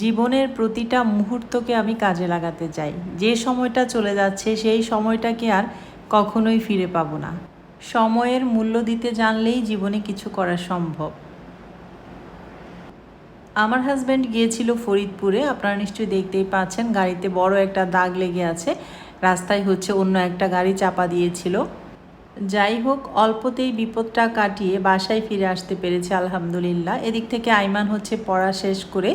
জীবনের প্রতিটা মুহূর্তকে আমি কাজে লাগাতে চাই। যে সময়টা চলে যাচ্ছে সেই সময়টাকে আর কখনোই ফিরে পাবো না। সময়ের মূল্য দিতে জানলেই জীবনে কিছু করা সম্ভব। আমার হাজব্যান্ড গিয়েছিল ফরিদপুরে, আপনারা নিশ্চয়ই দেখতেই পাচ্ছেন গাড়িতে বড় একটা দাগ লেগে আছে। রাস্তায় অন্য একটা গাড়ি চাপা দিয়েছিল। যাই হোক, অল্পতেই বিপদটা কাটিয়ে বাসায় ফিরে আসতে পেরেছে আলহামদুলিল্লাহ। এদিক থেকে আইমান পড়া শেষ করে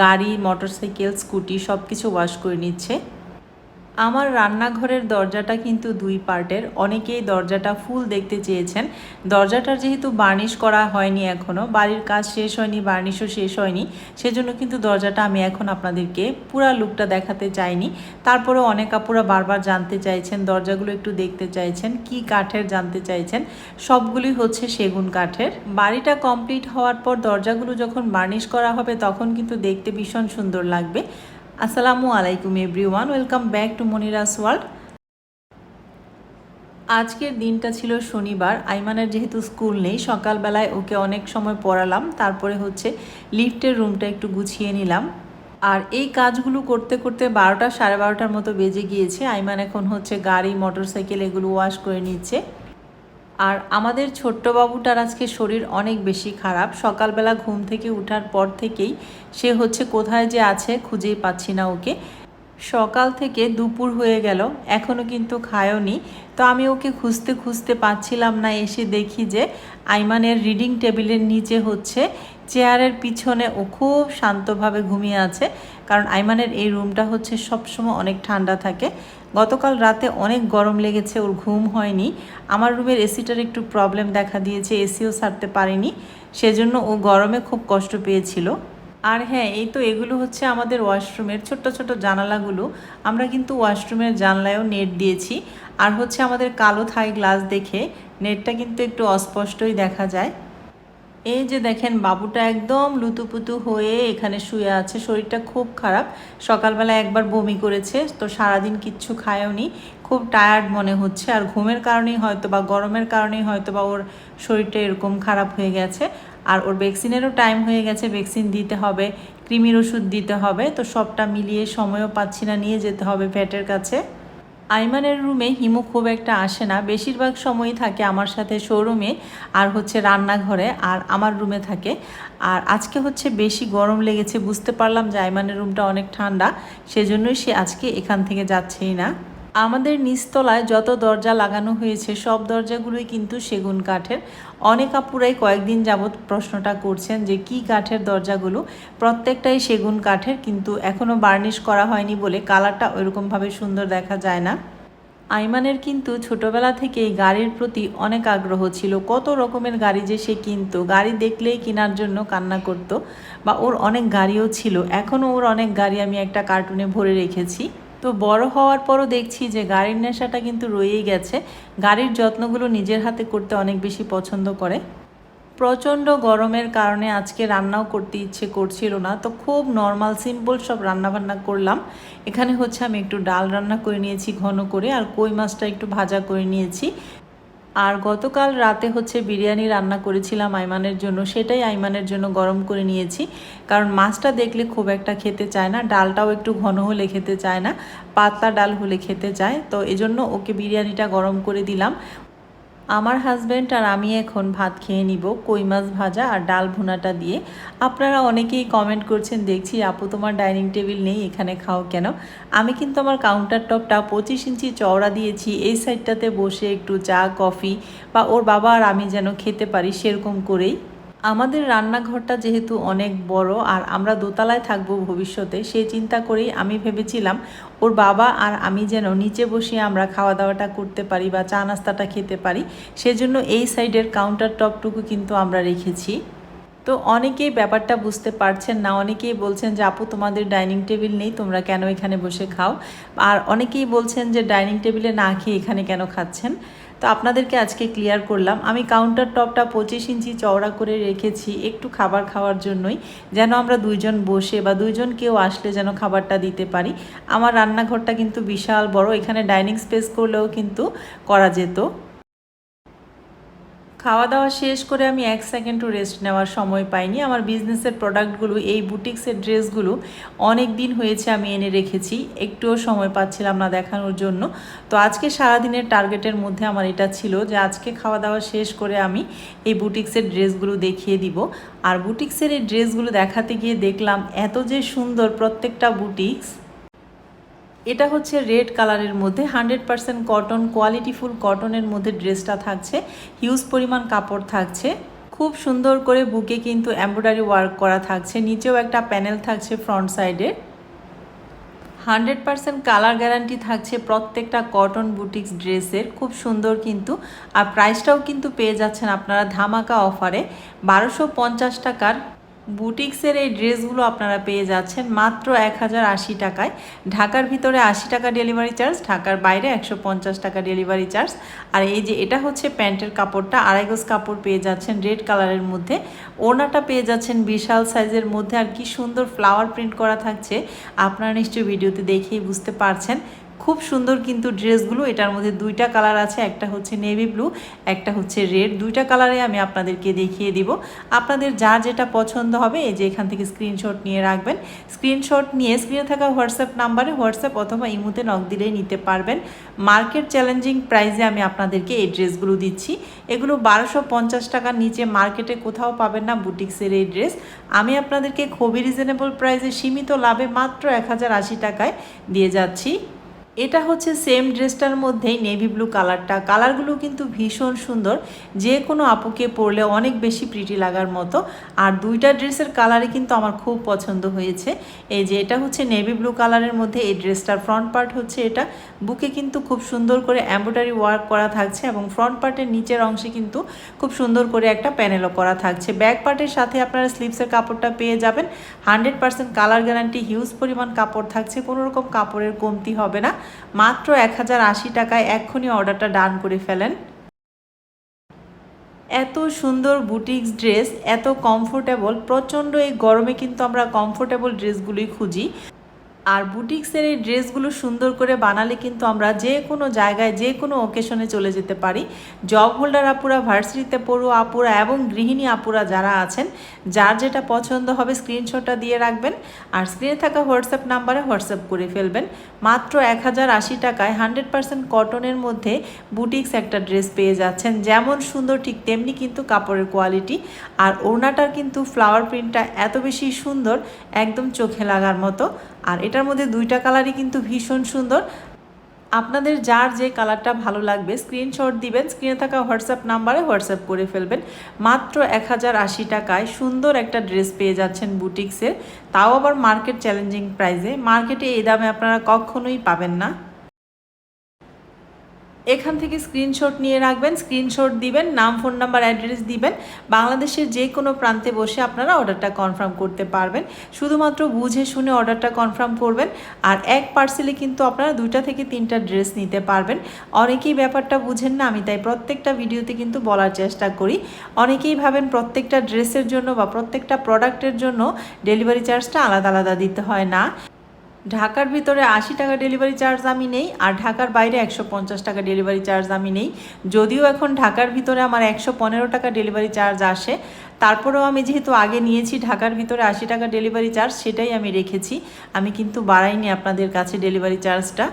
গাড়ি, মোটরসাইকেল, স্কুটি সব কিছু ওয়াশ করে নিচ্ছে। আমার রান্নাঘরের দরজাটা কিন্তু 2 পার্টের। অনেকেই দরজাটা ফুল দেখতে চেয়েছেন। দরজাটার যেহেতু বার্নিশ করা হয়নি এখনও, বাড়ির কাজ শেষ হয়নি, বার্নিশও শেষ হয়নি, সেজন্য কিন্তু দরজাটা আমি এখন আপনাদেরকে পুরা লুকটা দেখাতে চাইনি। তারপরেও অনেক আপুরা বারবার জানতে চাইছেন, দরজাগুলো একটু দেখতে চাইছেন, কি কাঠের জানতে চাইছেন। সবগুলি সেগুন কাঠের। বাড়িটা কমপ্লিট হওয়ার পর দরজাগুলো যখন বার্নিশ করা হবে তখন কিন্তু দেখতে ভীষণ সুন্দর লাগবে। আসসালামু আলাইকুম everyone, welcome back to Monira's world. আজকের দিনটা ছিল শনিবার। আইমানের যেহেতু স্কুল নেই, সকালবেলায় ওকে অনেক সময় পড়ালাম, তারপরে লিফটের রুমটা একটু গুছিয়ে নিলাম। আর এই কাজগুলো করতে করতে 12টা সাড়ে 12টার মতো বেজে গিয়েছে। আইমান এখন গাড়ি, মোটরসাইকেল এগুলো ওয়াশ করে নিচ্ছে। আর আমাদের ছোট্ট বাবুটার আজকে শরীর অনেক বেশি খারাপ। সকালবেলা ঘুম থেকে ওঠার পর থেকেই সে কোথায় যে আছে খুঁজেই পাচ্ছি না ওকে। সকাল থেকে দুপুর হয়ে গেল, এখনও কিন্তু খায়ওনি। তো আমি ওকে খুঁজতে খুঁজতে পাচ্ছিলাম না, এসে দেখি যে আইমানের রিডিং টেবিলের নিচে চেয়ারের পিছনে ও খুব শান্তভাবে ঘুমিয়ে আছে। কারণ আইমানের এই রুমটা সবসময় অনেক ঠান্ডা থাকে। গতকাল রাতে অনেক গরম লেগেছে, ওর ঘুম হয়নি। আমার রুমের এসিটার একটু প্রবলেম দেখা দিয়েছে, এসিও ছাড়তে পারিনি, সেজন্য ও গরমে খুব কষ্ট পেয়েছিল। আর হ্যাঁ, এই তো এগুলো আমাদের ওয়াশরুমের ছোট্ট ছোট জানালাগুলো। আমরা কিন্তু ওয়াশরুমের জানলায়ও নেট দিয়েছি। আর আমাদের কালো থাই গ্লাস দেখে নেটটা কিন্তু একটু অস্পষ্টই দেখা যায়। এই যে দেখেন, বাবুটা একদম লুতুপুতু হয়ে এখানে শুয়ে আছে, শরীরটা খুব খারাপ। সকালবেলা একবার বমি করেছে, তো সারাদিন কিচ্ছু খায়ওনি, খুব টায়ার্ড মনে হচ্ছে। আর ঘুমের কারণেই হয়তো বা গরমের কারণেই হয়তো বা ওর শরীরটা এরকম খারাপ হয়ে গেছে। আর ওর ভ্যাকসিনেরও টাইম হয়ে গেছে, ভ্যাকসিন দিতে হবে, কৃমির ওষুধ দিতে হবে। তো সবটা মিলিয়ে সময়ও পাচ্ছি না, নিয়ে যেতে হবে ভেটের কাছে। আইমানের রুমে হিমু খুব একটা আসে না, বেশিরভাগ সময়ই থাকে আমার সাথে শোরুমে আর রান্নাঘরে, আর আমার রুমে থাকে। আর আজকে বেশি গরম লেগেছে, বুঝতে পারলাম যে আইমানের রুমটা অনেক ঠান্ডা, সেজন্যই সে আজকে এখান থেকে যাচ্ছেই না। আমাদের নিচতলায় যত দরজা লাগানো হয়েছে সব দরজাগুলোই কিন্তু সেগুন কাঠের। অনেক আপুরাই কয়েকদিন যাবৎ প্রশ্নটা করছেন যে কি কাঠের দরজাগুলো। প্রত্যেকটাই সেগুন কাঠের, কিন্তু এখনও বার্নিশ করা হয়নি বলে কালারটা ওইরকমভাবে সুন্দর দেখা যায় না। আইমানের কিন্তু ছোটবেলা থেকেই গাড়ির প্রতি অনেক আগ্রহ ছিল। কত রকমের গাড়ি যে সে কিনতো, গাড়ি দেখলেই কেনার জন্য কান্না করতো। বা ওর অনেক গাড়িও ছিল, এখনও ওর অনেক গাড়ি আমি একটা কার্টুনে ভরে রেখেছি। তো বড় হওয়ার পরও দেখছি যে গাড়ির নেশাটা কিন্তু রয়েই গেছে। গাড়ির যত্নগুলো নিজের হাতে করতে অনেক বেশি পছন্দ করে। প্রচণ্ড গরমের কারণে আজকে রান্নাও করতে ইচ্ছে করছিল না, তো খুব নর্মাল সিম্পল সব রান্নাবান্না করলাম। এখানে আমি একটু ডাল রান্না করে নিয়েছি ঘন করে, আর কই মাছটা একটু ভাজা করে নিয়েছি। আর গতকাল রাতে বিরিয়ানি রান্না করেছিলাম আইমানের জন্য, সেটাই আইমানের জন্য গরম করে নিয়েছি। কারণ মাছটা দেখলে খুব একটা খেতে চায় না, ডালটাও একটু ঘন হলে খেতে চায় না, পাতলা ডাল হলে খেতে চায়। তো এজন্য ওকে বিরিয়ানিটা গরম করে দিলাম। আমার হাজব্যান্ড আর আমি এখন ভাত খেয়ে নিব কই মাছ ভাজা আর ডাল ভুনাটা দিয়ে। আপনারা অনেকেই কমেন্ট করছেন, দেখছি আপু তোমার ডাইনিং টেবিল নেই, এখানে খাও কেন? আমি কিন্তু আমার কাউন্টার টপটা 25 ইঞ্চি চওড়া দিয়েছি, এই সাইডটাতে বসে একটু চা কফি বা ওর বাবা আর আমি যেন খেতে পারি সেরকম করেই। আমাদের রান্নাঘরটা যেহেতু অনেক বড় আর আমরা দোতলায় থাকবো ভবিষ্যতে, সেই চিন্তা করেই আমি ভেবেছিলাম ওর বাবা আর আমি যেন নিচে বসে আমরা খাওয়া দাওয়াটা করতে পারি বা চা নাস্তাটা খেতে পারি, সেজন্য এই সাইডের কাউন্টার টপটুকু কিন্তু আমরা রেখেছি। তো অনেকেই ব্যাপারটা বুঝতে পারছেন না, অনেকেই বলছেন যে আপু তোমাদের ডাইনিং টেবিল নেই, তোমরা কেন এখানে বসে খাও? আর অনেকেই বলছেন যে ডাইনিং টেবিলে না খেয়ে এখানে কেন খাচ্ছেন। তো আপনাদেরকে আজকে ক্লিয়ার করলাম, আমি কাউন্টার টপটা 25 ইঞ্চি চওড়া করে রেখেছি একটু খাবার খাওয়ার জন্যই, যেন আমরা দুইজন বসে বা দুইজন কেউ আসলে যেন খাবারটা দিতে পারি। আমার রান্নাঘরটা কিন্তু বিশাল বড়, এখানে ডাইনিং স্পেস করলেও কিন্তু করা যেত। খাওয়া দাওয়া শেষ করে আমি 1 সেকেন্ডও রেস্ট নেওয়ার সময় পাইনি। আমার বিজনেসের প্রোডাক্টগুলো, এই বুটিক্সের ড্রেসগুলো অনেক দিন হয়েছে আমি এনে রেখেছি, একটুও সময় পাচ্ছিলাম না দেখানোর জন্য। তো আজকে সারাদিনের টার্গেটের মধ্যে আমার এটা ছিল যে আজকে খাওয়া দাওয়া শেষ করে আমি এই বুটিক্সের ড্রেসগুলো দেখিয়ে দিব। আর বুটিক্সের এই ড্রেসগুলো দেখাতে গিয়ে দেখলাম এত যে সুন্দর প্রত্যেকটা বুটিক্স। এটা হচ্ছে রেড কালারের মধ্যে 100% কটন, কোয়ালিটিফুল কটনের মধ্যে ড্রেসটা থাকছে। হিউজ পরিমাণ কাপড় থাকছে, খুব সুন্দর করে বুকে কিন্তু এমব্রয়ডারি ওয়ার্ক করা থাকছে, নিচেও একটা প্যানেল থাকছে ফ্রন্ট সাইডে। 100% কালার গ্যারান্টি থাকছে প্রত্যেকটা কটন বুটিক্স ড্রেসের, খুব সুন্দর কিন্তু। আর প্রাইসটাও কিন্তু পেয়ে যাচ্ছেন আপনারা ধামাকা অফারে। 1250 টাকার বুটিক্সের এই ড্রেসগুলো আপনারা পেয়ে যাচ্ছেন মাত্র 1080 টাকায়। ঢাকার ভিতরে 80 টাকা ডেলিভারি চার্জ, ঢাকার বাইরে 150 টাকা ডেলিভারি চার্জ। আর এই যে এটা হচ্ছে প্যান্টের কাপড়টা, 2.5 গজ কাপড় পেয়ে যাচ্ছেন রেড কালারের মধ্যে। ওড়নাটা পেয়ে যাচ্ছেন বিশাল সাইজের মধ্যে, আর কি সুন্দর ফ্লাওয়ার প্রিন্ট করা থাকছে, আপনারা নিশ্চয়ই ভিডিওতে দেখেই বুঝতে পারছেন। খুব সুন্দর কিন্তু ড্রেসগুলো। এটার মধ্যে দুইটা কালার আছে, একটা হচ্ছে নেভি ব্লু, একটা হচ্ছে রেড। দুইটা কালারে আমি আপনাদেরকে দেখিয়ে দিব। আপনাদের যা যেটা পছন্দ হবে এই যে এখান থেকে স্ক্রিনশট নিয়ে রাখবেন। স্ক্রিনশট নিয়ে স্ক্রিনে থাকা হোয়াটসঅ্যাপ নাম্বারে হোয়াটসঅ্যাপ অথবা ইমোতে নক দিলেই নিতে পারবেন। মার্কেট চ্যালেঞ্জিং প্রাইসে আমি আপনাদেরকে এই ড্রেসগুলো দিচ্ছি। এগুলো 1250 টাকার নিচে মার্কেটে কোথাও পাবেন না বুটিক্সের এই ড্রেস। আমি আপনাদেরকে খুবই রিজনেবল প্রাইসে সীমিত লাভে মাত্র 1080 টাকায় দিয়ে যাচ্ছি। এটা হচ্ছে সেম ড্রেসটার মধ্যেই নেভি ব্লু কালারটা। কালারগুলো কিন্তু ভীষণ সুন্দর, যে কোনো আপুকে পরলে অনেক বেশি প্রিটি লাগার মতো। আর দুইটা ড্রেসের কালারই কিন্তু আমার খুব পছন্দ হয়েছে। এই যে এটা হচ্ছে নেভি ব্লু কালারের মধ্যে এই ড্রেসটার ফ্রন্ট পার্ট হচ্ছে এটা। বুকে কিন্তু খুব সুন্দর করে এমব্রয়ডারি ওয়ার্ক করা থাকছে এবং ফ্রন্ট পার্টের নিচের অংশে কিন্তু খুব সুন্দর করে একটা প্যানেলও করা থাকছে। ব্যাক পার্টের সাথে আপনারা স্লিভসের কাপড়টা পেয়ে যাবেন। 100% কালার গ্যারান্টি, হিউজ পরিমাণ কাপড় থাকছে, কোনো রকম কাপড়ের কমতি হবে না। মাত্র 1080 টাকায় এক্ষুনি অর্ডারটা ডান করে ফেলেন। এত সুন্দর বুটিক্স ড্রেস, এত কমফোর্টেবল, প্রচণ্ড এই গরমে কিন্তু আমরা কমফোর্টেবল ড্রেসগুলোই খুঁজি। আর বুটিক্সের এই ড্রেসগুলো সুন্দর করে বানালে কিন্তু আমরা যে কোনো জায়গায় যে কোনো ওকেশনে চলে যেতে পারি। জব হোল্ডার আপুরা, ভার্সিটিতে পড়ুয়া আপুরা এবং গৃহিণী আপুরা যারা আছেন, যার যেটা পছন্দ হবে স্ক্রিনশটটা দিয়ে রাখবেন আর স্ক্রিনে থাকা হোয়াটসঅ্যাপ নাম্বারে হোয়াটসঅ্যাপ করে ফেলবেন। মাত্র 1080 টাকায় 100% কটনের মধ্যে বুটিক্স একটা ড্রেস পেয়ে যাচ্ছেন। যেমন সুন্দর ঠিক তেমনি কিন্তু কাপড়ের কোয়ালিটি। আর ওড়নাটার কিন্তু ফ্লাওয়ার প্রিন্টটা এত বেশি সুন্দর, একদম চোখে লাগার মতো। আর এটার মধ্যে দুইটা কালারই কিন্তু ভীষণ সুন্দর। আপনাদের যার যে কালারটা ভালো লাগবে স্ক্রিনশট দিবেন, স্ক্রিনে থাকা হোয়াটসঅ্যাপ নাম্বারে হোয়াটসঅ্যাপ করে ফেলবেন। মাত্র 1080 টাকায় সুন্দর একটা ড্রেস পেয়ে যাচ্ছেন বুটিক্সের, তাও আবার মার্কেট চ্যালেঞ্জিং প্রাইসে। মার্কেটে এই দামে আপনারা কখনোই পাবেন না। এখান থেকে স্ক্রিনশট নিয়ে রাখবেন, স্ক্রিনশট দিবেন, নাম, ফোন নাম্বার, অ্যাড্রেস দিবেন। বাংলাদেশের যে কোনো প্রান্তে বসে আপনারা অর্ডারটা কনফার্ম করতে পারবেন। শুধুমাত্র বুঝে শুনে অর্ডারটা কনফার্ম করবেন। আর এক পার্সেলে কিন্তু আপনারা 2টা থেকে 3টা ড্রেস নিতে পারবেন। অনেকেই ব্যাপারটা বুঝেন না, আমি তাই প্রত্যেকটা ভিডিওতে কিন্তু বলার চেষ্টা করি। অনেকেই ভাবেন প্রত্যেকটা ড্রেসের জন্য বা প্রত্যেকটা প্রোডাক্টের জন্য ডেলিভারি চার্জটা আলাদা আলাদা দিতে হয় না। ঢাকার ভিতরে 80 টাকা ডেলিভারি চার্জ আমি নেই, আর ঢাকার বাইরে 150 টাকা ডেলিভারি চার্জ আমি নেই। যদিও এখন ঢাকার ভিতরে আমার 115 টাকা ডেলিভারি চার্জ আসে, তারপরেও আমি যেহেতু আগে নিয়েছি ঢাকার ভিতরে 80 টাকা ডেলিভারি চার্জ, সেটাই আমি রেখেছি। আমি কিন্তু বাড়াইনি আপনাদের কাছে ডেলিভারি চার্জটা।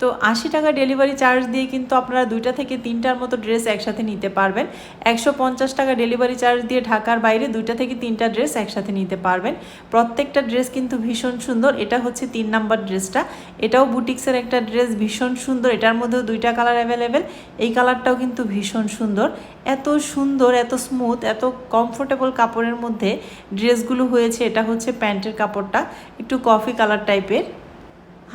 তো 80 টাকা ডেলিভারি চার্জ দিয়ে কিন্তু আপনারা 2টা থেকে 3টার মতো ড্রেস একসাথে নিতে পারবেন। 150 টাকা ডেলিভারি চার্জ দিয়ে ঢাকার বাইরে 2টা থেকে 3টা ড্রেস একসাথে নিতে পারবেন। প্রত্যেকটা ড্রেস কিন্তু ভীষণ সুন্দর। এটা হচ্ছে 3 নাম্বার ড্রেসটা, এটাও বুটিক্সের একটা ড্রেস, ভীষণ সুন্দর। এটার মধ্যেও 2টা কালার অ্যাভেলেবেল। এই কালারটাও কিন্তু ভীষণ সুন্দর। এত সুন্দর, এত স্মুথ, এত কমফোর্টেবল কাপড়ের মধ্যে ড্রেসগুলো হয়েছে। এটা হচ্ছে প্যান্টের কাপড়টা, একটু কফি কালার টাইপের।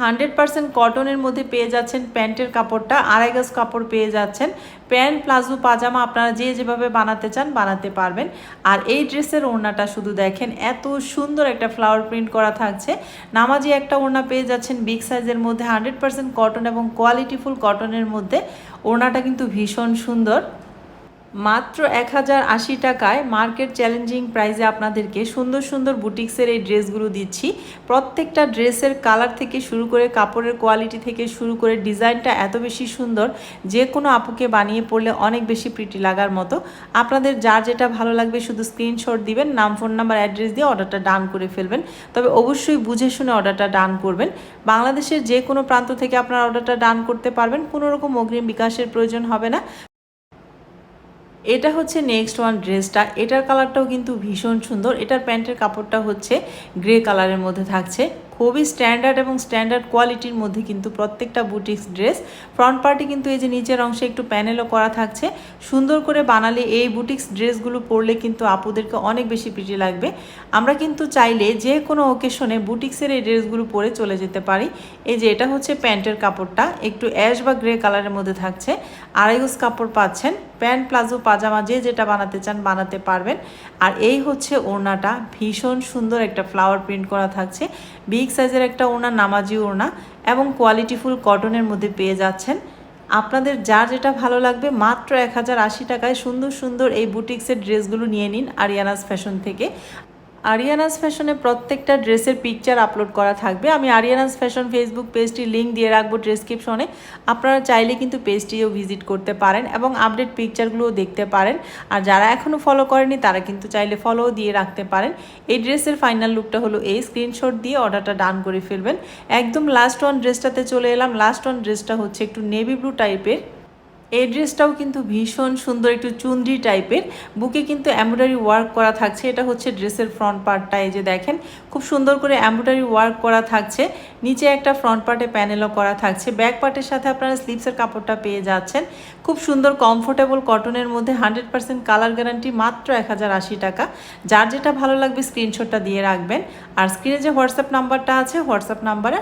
100% কটনের মধ্যে পেয়ে যাচ্ছেন প্যান্টের কাপড়টা, 2.5 গজ কাপড় পেয়ে যাচ্ছেন। প্যান্ট, প্লাজো, পাজামা আপনারা যে যেভাবে বানাতে চান বানাতে পারবেন। আর এই ড্রেসের ওড়নাটা শুধু দেখেন, এত সুন্দর একটা ফ্লাওয়ার প্রিন্ট করা থাকছে। নামাজি একটা ওড়না পেয়ে যাচ্ছেন বিগ সাইজের মধ্যে, 100% কটন এবং কোয়ালিটিফুল কটনের মধ্যে। ওড়নাটা কিন্তু ভীষণ সুন্দর। মাত্র 1080 টাকায় মার্কেট চ্যালেঞ্জিং প্রাইসে আপনাদেরকে সুন্দর সুন্দর বুটিক্সের এই ড্রেসগুলো দিচ্ছি। প্রত্যেকটা ড্রেসের কালার থেকে শুরু করে কাপড়ের কোয়ালিটি থেকে শুরু করে ডিজাইনটা এত বেশি সুন্দর, যে কোনো আপুকে বানিয়ে পরলে অনেক বেশি প্রিটি লাগার মতো। আপনাদের যার যেটা ভালো লাগবে শুধু স্ক্রিনশট দিবেন, নাম ফোন নাম্বার অ্যাড্রেস দিয়ে অর্ডারটা ডান করে ফেলবেন। তবে অবশ্যই বুঝে শুনে অর্ডারটা ডান করবেন। বাংলাদেশের যে কোনো প্রান্ত থেকে আপনারা অর্ডারটা ডান করতে পারবেন, কোনো রকম অগ্রিম বিকাশের প্রয়োজন হবে না। এটা হচ্ছে নেক্সট ওয়ান ড্রেসটা, এটার কালারটাও কিন্তু ভীষণ সুন্দর। এটার প্যান্টের কাপড়টা হচ্ছে গ্রে কালারের মধ্যে থাকছে, খুবই স্ট্যান্ডার্ড এবং স্ট্যান্ডার্ড কোয়ালিটির মধ্যে কিন্তু প্রত্যেকটা বুটিক্স ড্রেস। ফ্রন্ট পার্টে কিন্তু এই যে নিচের অংশে একটু প্যানেলও করা থাকছে। সুন্দর করে বানালে এই বুটিক্স ড্রেসগুলো পরলে কিন্তু আপুদেরকে অনেক বেশি প্রিটি লাগবে। আমরা কিন্তু চাইলে যে কোনো ওকেশনে বুটিক্সের এই ড্রেসগুলো পরে চলে যেতে পারি। এই যে এটা হচ্ছে প্যান্টের কাপড়টা, একটু অ্যাশ বা গ্রে কালারের মধ্যে থাকছে। আড়াই গজ কাপড় পাচ্ছেন, প্যান্ট প্লাজো পাজামা যে যেটা বানাতে চান বানাতে পারবেন। আর এই হচ্ছে ওড়নাটা, ভীষণ সুন্দর একটা ফ্লাওয়ার প্রিন্ট করা থাকছে। বিগ সাইজের একটা ওড়না, নামাজি ওড়না এবং কোয়ালিটিফুল কটনের মধ্যে পেয়ে যাচ্ছেন। আপনাদের যার যেটা ভালো লাগবে মাত্র 1080 টাকায় সুন্দর সুন্দর এই বুটিক্সের ড্রেসগুলো নিয়ে নিন আরিয়ানাস ফ্যাশন থেকে। আরিয়ানাস ফ্যাশনে প্রত্যেকটা ড্রেসের পিকচার আপলোড করা থাকবে। আমি আরিয়ানাস ফ্যাশন ফেসবুক পেজটির লিঙ্ক দিয়ে রাখবো ডেসক্রিপশনে। আপনারা চাইলে কিন্তু পেজটিও ভিজিট করতে পারেন এবং আপডেট পিকচারগুলোও দেখতে পারেন। আর যারা এখনও ফলো করেনি তারা কিন্তু চাইলে ফলো দিয়ে রাখতে পারেন। এই ড্রেসের ফাইনাল লুকটা হলো এই, স্ক্রিনশট দিয়ে অর্ডারটা ডান করে ফেলবেন। একদম লাস্ট ওয়ান ড্রেসটাতে চলে এলাম। লাস্ট ওয়ান ড্রেসটা হচ্ছে একটু নেভি ব্লু টাইপের। এই ড্রেসটাও কিন্তু ভীষণ সুন্দর, একটু চুনরি টাইপের, বুকে কিন্তু এমব্রয়ডারি ওয়ার্ক করা থাকছে। এটা হচ্ছে ড্রেসের ফ্রন্ট পার্টটা, এই যে দেখেন খুব সুন্দর করে এমব্রয়ডারি ওয়ার্ক করা থাকছে। নিচে একটা ফ্রন্ট পার্টে প্যানেলও করা থাকছে। ব্যাক পার্টের সাথে আপনারা স্লিভসের কাপড়টা পেয়ে যাচ্ছেন। খুব সুন্দর কমফোর্টেবল কটনের মধ্যে 100% কালার গ্যারান্টি, মাত্র 1080 টাকা। যার যেটা ভালো লাগবে স্ক্রিনশটটা দিয়ে রাখবেন। আর স্ক্রিনে যে হোয়াটসঅ্যাপ নাম্বারটা আছে, হোয়াটসঅ্যাপ নাম্বারে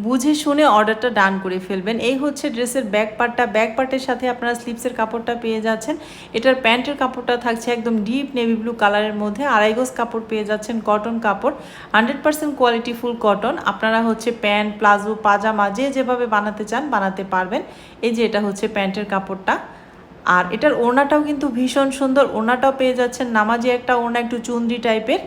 বুঝে শুনে অর্ডারটা ডান করে ফেলবেন। এই হচ্ছে ড্রেসের ব্যাক পার্টটা, ব্যাক পার্টের সাথে আপনারা স্লিভসের কাপড়টা পেয়ে যাচ্ছেন। এটার প্যান্টের কাপড়টা থাকছে একদম ডিপ নেভি ব্লু কালারের মধ্যে। আড়াই গজ কাপড় পেয়ে যাচ্ছেন, কটন কাপড়, 100% কোয়ালিটি ফুল কটন। আপনারা হচ্ছে প্যান্ট প্লাজো পাজামা যে যেভাবে বানাতে চান বানাতে পারবেন। এই যে এটা হচ্ছে প্যান্টের কাপড়টা। আর এটার ওড়নাটাও কিন্তু ভীষণ সুন্দর, ওড়নাটাও পেয়ে যাচ্ছেন নামাজি একটা ওড়না, একটু চুনরি টাইপের।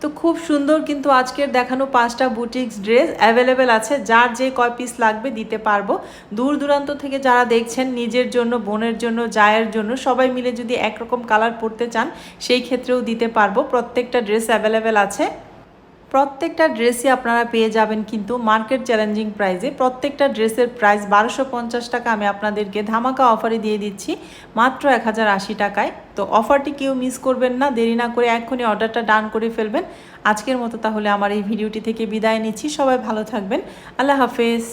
তো খুব সুন্দর কিন্তু আজকের দেখানো 5টা বুটিক্স ড্রেস অ্যাভেলেবেল আছে। যার যে কয় পিস লাগবে দিতে পারবো। দূর দূরান্ত থেকে যারা দেখছেন, নিজের জন্য, বোনের জন্য, জায়ের জন্য সবাই মিলে যদি একরকম কালার পরতে চান সেই ক্ষেত্রেও দিতে পারবো। প্রত্যেকটা ড্রেস অ্যাভেলেবেল আছে। প্রত্যেকটা ড্রেসই আপনারা পেয়ে যাবেন কিন্তু মার্কেট চ্যালেঞ্জিং প্রাইসে। প্রত্যেকটা ড্রেসের প্রাইস 1250 টাকা আমি আপনাদেরকে ধামাকা অফারে দিয়ে দিচ্ছি মাত্র 1080 টাকায়। তো অফারটি কেউ মিস করবেন না, দেরি না করে এক্ষুনি অর্ডারটা ডান করে ফেলবেন। আজকের মতো তাহলে আমার এই ভিডিওটি থেকে বিদায় নিচ্ছি। সবাই ভালো থাকবেন, আল্লাহ হাফেজ।